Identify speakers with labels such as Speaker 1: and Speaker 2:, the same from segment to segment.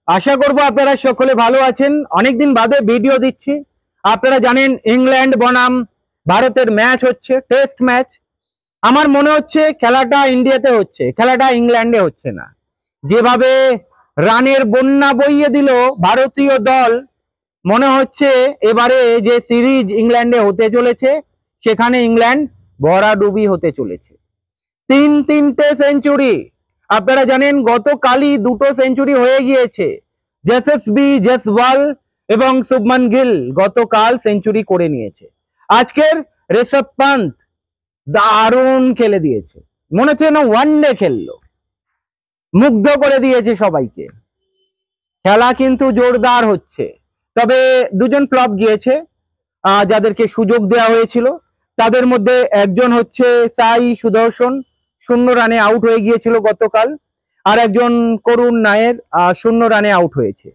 Speaker 1: আশা করব আপনারা সকলে ভালো আছেন। অনেকদিন বাদে ভিডিও দিচ্ছি। আপনারা জানেন ইংল্যান্ড বনাম ভারতের ম্যাচ হচ্ছে, টেস্ট ম্যাচ। আমার মনে হচ্ছে খেলাটা ইন্ডিয়াতে হচ্ছে, খেলাটা ইংল্যান্ডে হচ্ছে না। যেভাবে রানের বন্যা বইয়ে দিল ভারতীয় দল, মনে হচ্ছে এবারে যে সিরিজ ইংল্যান্ডে হতে চলেছে সেখানে ইংল্যান্ড ভরাডুবি হতে চলেছে। তিনটে সেঞ্চুরি। আপনারা জানেন গতকালই দুটো সেঞ্চুরি হয়ে গিয়েছে। যশস্বী জয়সওয়াল এবং শুভমান গিল গতকাল সেঞ্চুরি করে নিয়েছে। আজকের ঋষভ পান্ত দারুণ খেলে দিয়েছে, মনে হচ্ছে না ওয়ানডে খেললো, মুগ্ধ করে দিয়েছে সবাইকে। খেলা কিন্তু জোরদার হচ্ছে। তবে দুজন ফ্লপ গিয়েছে যাদেরকে সুযোগ দেওয়া হয়েছিল। তাদের মধ্যে একজন হচ্ছে সাই সুদর্শন, 0 রানে আউট হয়ে গিয়েছিল গতকাল। আর একজন করুণ নায়ের 0 রানে আউট হয়েছে।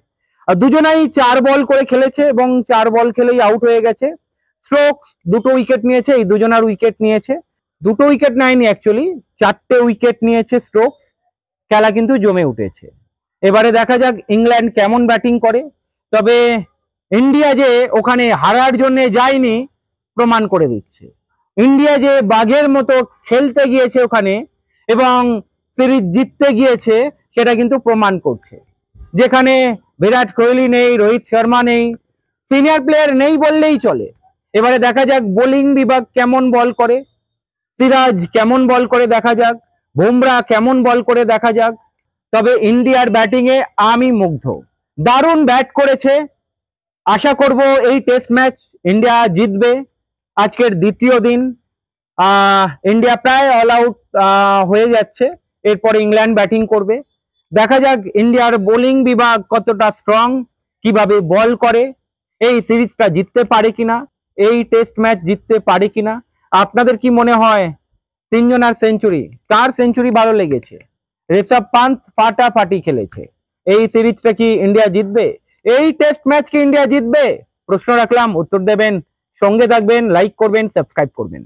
Speaker 1: দুজনাই 4 বল করে খেলেছে এবং 4 বল খেলেই আউট হয়ে গেছে। স্ট্রোকস 2টো উইকেট নিয়েছে, এই দুজনার উইকেট নিয়েছে। 2টো উইকেট নেয়নি, অ্যাকচুয়ালি 4টে উইকেট নিয়েছে স্ট্রোকস। খেলা কিন্তু জমে উঠেছে। এবারে দেখা যাক ইংল্যান্ড কেমন ব্যাটিং করে। তবে ইন্ডিয়া যে ওখানে হারার জন্য যায়নি প্রমাণ করে দিচ্ছে। ইন্ডিয়া যে বাঘের মতো খেলতে গিয়েছে ওখানে এবং সিরিজ জিততে গিয়েছে সেটা কিন্তু প্রমাণ করছে। যেখানে বিরাট কোহলি নেই, রোহিত শর্মা নেই, সিনিয়র প্লেয়ার নেই বললেই চলে। এবারে দেখা যাক বোলিং বিভাগ কেমন বল করে, সিরাজ কেমন বল করে দেখা যাক, বুমরা কেমন বল করে দেখা যাক। তবে ইন্ডিয়ার ব্যাটিং এ আমি মুগ্ধ, দারুণ ব্যাট করেছে। আশা করব এই টেস্ট ম্যাচ ইন্ডিয়া জিতবে। আজকের দ্বিতীয় দিন ইন্ডিয়া প্রায় অল আউট হয়ে যাচ্ছে। এরপর ইংল্যান্ড ব্যাটিং করবে। দেখা যাক ইন্ডিয়ার বোলিং বিভাগ কতটা স্ট্রং, কিভাবে বল করে, এই সিরিজটা জিততে পারে কিনা, এই টেস্ট ম্যাচ জিততে পারে কিনা। আপনাদের কি মনে হয়? তিনজনের সেঞ্চুরি, কার সেঞ্চুরি ভালো লেগেছে? ঋষভ পান্ত ফাটাফাটি খেলেছে। এই সিরিজটা কি ইন্ডিয়া জিতবে? এই টেস্ট ম্যাচ কি ইন্ডিয়া জিতবে? প্রশ্ন রাখলাম, উত্তর দেবেন। সঙ্গে থাকবেন, লাইক করবেন, সাবস্ক্রাইব করবেন।